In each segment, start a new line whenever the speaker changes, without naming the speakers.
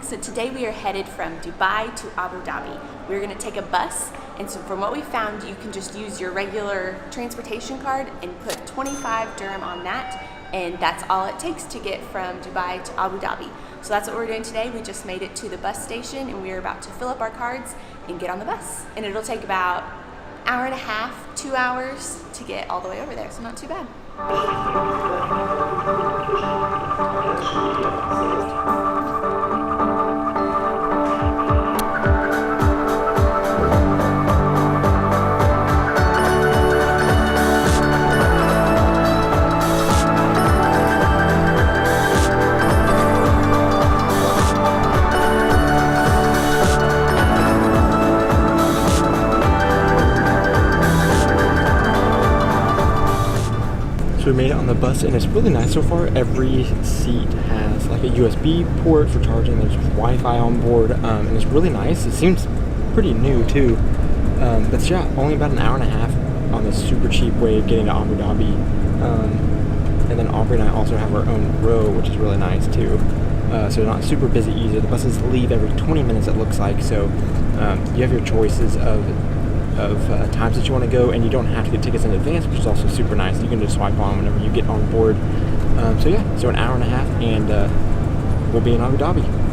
So today we are headed from Dubai to Abu Dhabi. We're going to take a bus, and so from what we found, you can just use your regular transportation card and put 25 dirham on that, and that's all it takes to get from Dubai to Abu Dhabi. So that's what we're doing today. We just made it to the bus station, and we're about to fill up our cards and get on the bus. And it'll take about an hour and a half, 2 hours to get all the way over there, so not too bad.
So we made it on the bus, and it's really nice so far. Every seat has like a USB port for charging. There's Wi-Fi on board, and it's really nice. It seems pretty new too. But yeah, only about an hour and a half on this super cheap way of getting to Abu Dhabi. And then Aubrey and I also have our own row, which is really nice too. So not super busy either. The buses leave every 20 minutes, it looks like. So you have your choices of times that you want to go, and you don't have to get tickets in advance, which is also super nice. You can just swipe on whenever you get on board. So yeah, so an hour and a half, and we'll be in Abu Dhabi.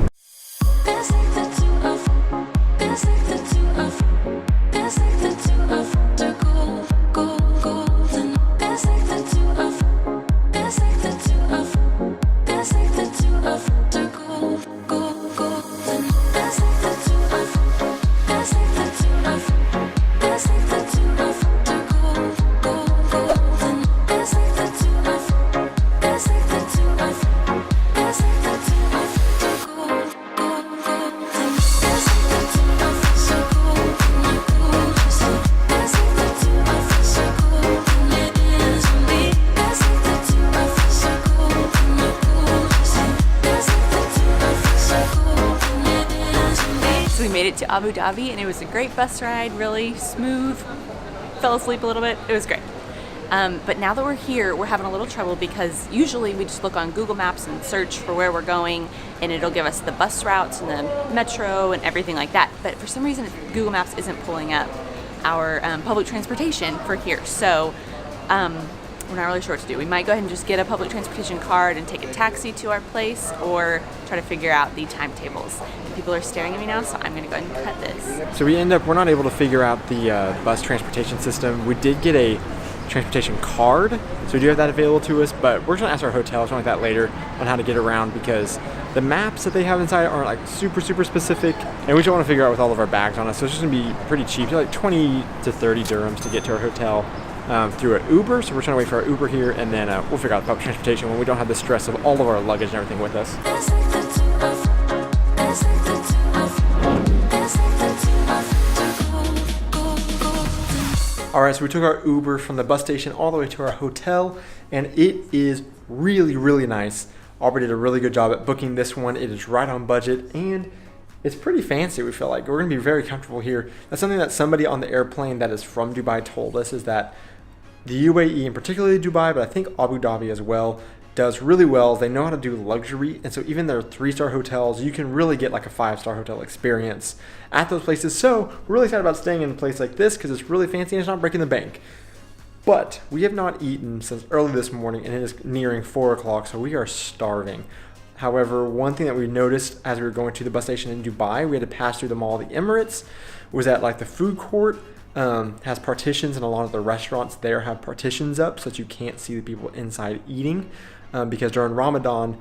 Made it to Abu Dhabi, and it was a great bus ride, really smooth. Fell asleep a little bit. It was great. But now that we're here, we're having a little trouble because usually we just look on Google Maps and search for where we're going, and it'll give us the bus routes and the metro and everything like that. But for some reason, Google Maps isn't pulling up our public transportation for here. So we're not really sure what to do. We might go ahead and just get a public transportation card and take a taxi to our place, or try to figure out the timetables. People are staring at me now, so I'm going to go ahead and cut this.
So we're not able to figure out the bus transportation system. We did get a transportation card, so we do have that available to us, but we're going to ask our hotel or something like that later on how to get around, because the maps that they have inside aren't like super specific, and we just want to figure out with all of our bags on us. So it's just going to be pretty cheap, like 20 to 30 dirhams to get to our hotel through an Uber. So we're trying to wait for our Uber here, and then we'll figure out the public transportation when we don't have the stress of all of our luggage and everything with us. Alright, so we took our Uber from the bus station all the way to our hotel, and it is really nice. Aubrey did a really good job at booking this one. It is right on budget, and it's pretty fancy. We feel like we're going to be very comfortable here. That's something that somebody on the airplane that is from Dubai told us, is that the UAE, and particularly Dubai, but I think Abu Dhabi as well, does really well. They know how to do luxury, and so even their 3-star hotels, you can really get like a 5-star hotel experience at those places. So we're really excited about staying in a place like this because it's really fancy and it's not breaking the bank. But we have not eaten since early this morning, and it is nearing 4 o'clock, so we are starving. However, one thing that we noticed as we were going to the bus station in Dubai, we had to pass through the mall. The Emirates was at like the food court, has partitions, and a lot of the restaurants there have partitions up so that you can't see the people inside eating, because during Ramadan,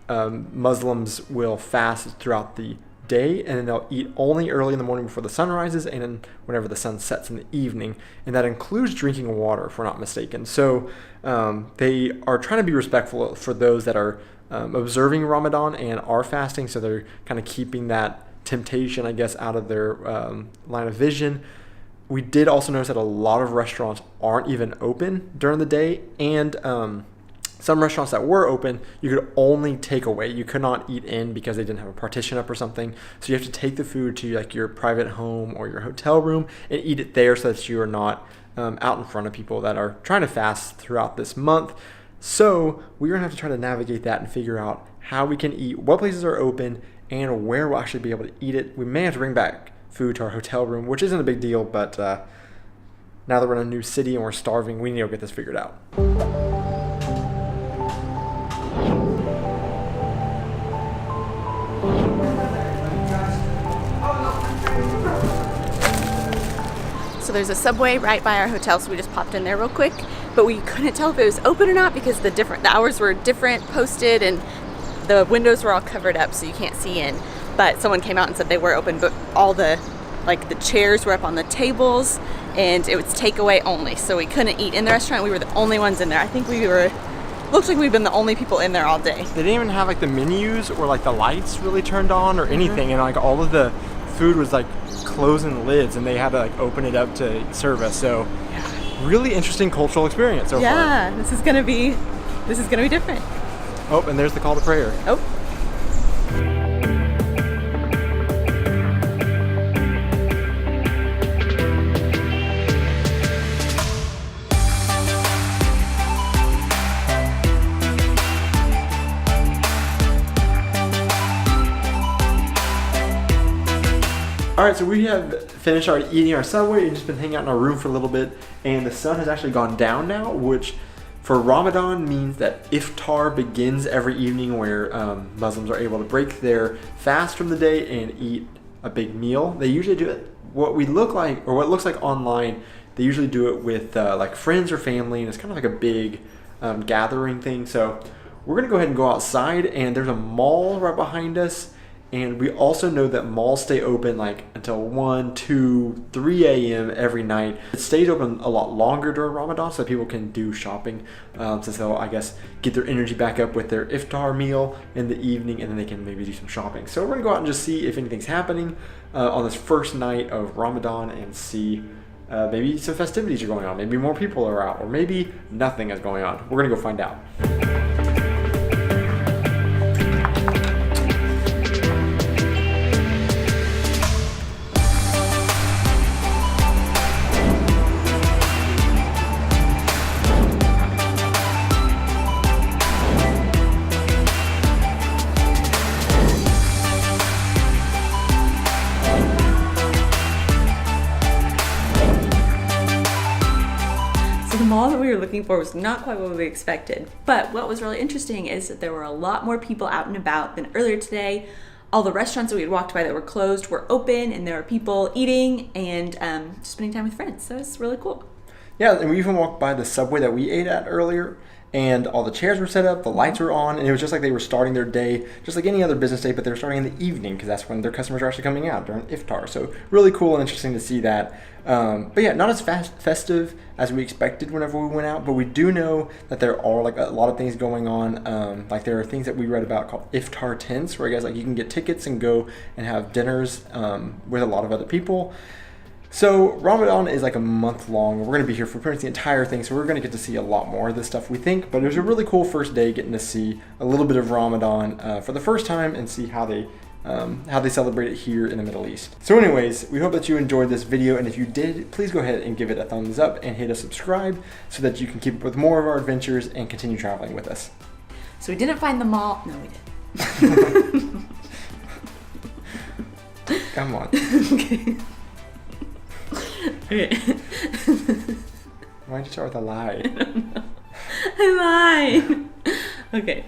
Muslims will fast throughout the day, and then they'll eat only early in the morning before the sun rises, and then whenever the sun sets in the evening, and that includes drinking water, if we're not mistaken. So they are trying to be respectful for those that are observing Ramadan and are fasting, so they're kind of keeping that temptation, I guess, out of their line of vision. We did also notice that a lot of restaurants aren't even open during the day, and some restaurants that were open, you could only take away. You could not eat in because they didn't have a partition up or something. So you have to take the food to like your private home or your hotel room and eat it there, so that you are not out in front of people that are trying to fast throughout this month. So we're gonna have to try to navigate that and figure out how we can eat, what places are open, and where we'll actually be able to eat it. We may have to bring back food to our hotel room, which isn't a big deal, but now that we're in a new city and we're starving, we need to go get this figured out.
So there's a Subway right by our hotel, so we just popped in there real quick, but we couldn't tell if it was open or not because the hours were different posted and the windows were all covered up so you can't see in. But someone came out and said they were open, but all the chairs were up on the tables and it was takeaway only, so we couldn't eat in the restaurant. We were the only ones in there. I think looked like we've been the only people in there all day.
They didn't even have like the menus or like the lights really turned on or anything, and like all of the food was like closing the lids and they had to like open it up to serve us. So really interesting cultural experience so far.
Yeah, this is gonna be different.
Oh, and there's the call to prayer.
Oh.
All right, so we have finished eating our Subway and just been hanging out in our room for a little bit, and the sun has actually gone down now, which for Ramadan means that iftar begins every evening, where Muslims are able to break their fast from the day and eat a big meal. They usually do it what looks like online. They usually do it with like friends or family, and it's kind of like a big gathering thing. So we're gonna go ahead and go outside, and there's a mall right behind us. And we also know that malls stay open like until 1, 2, 3 a.m. every night. It stays open a lot longer during Ramadan so people can do shopping, since they'll, I guess, get their energy back up with their iftar meal in the evening, and then they can maybe do some shopping. So we're gonna go out and just see if anything's happening on this first night of Ramadan and see maybe some festivities are going on. Maybe more people are out, or maybe nothing is going on. We're gonna go find out.
The mall that we were looking for was not quite what we expected, but what was really interesting is that there were a lot more people out and about than earlier today. All the restaurants that we had walked by that were closed were open, and there were people eating and just spending time with friends, so it's really cool.
Yeah, and we even walked by the Subway that we ate at earlier, and all the chairs were set up, the lights were on, and it was just like they were starting their day just like any other business day, but they were starting in the evening because that's when their customers are actually coming out during iftar. So really cool and interesting to see that. But yeah, not as festive as we expected whenever we went out, but we do know that there are like a lot of things going on. Like there are things that we read about called iftar tents, where I guess like you can get tickets and go and have dinners with a lot of other people. So Ramadan is like a month long. We're going to be here for pretty much the entire thing, so we're going to get to see a lot more of this stuff, we think. But it was a really cool first day getting to see a little bit of Ramadan for the first time and see how they celebrate it here in the Middle East. So anyways, we hope that you enjoyed this video, and if you did, please go ahead and give it a thumbs up and hit a subscribe so that you can keep up with more of our adventures and continue traveling with us.
So we didn't find the mall. No, we didn't.
Come on.
Okay. Okay.
Why'd you start with a lie?
I lied. Okay.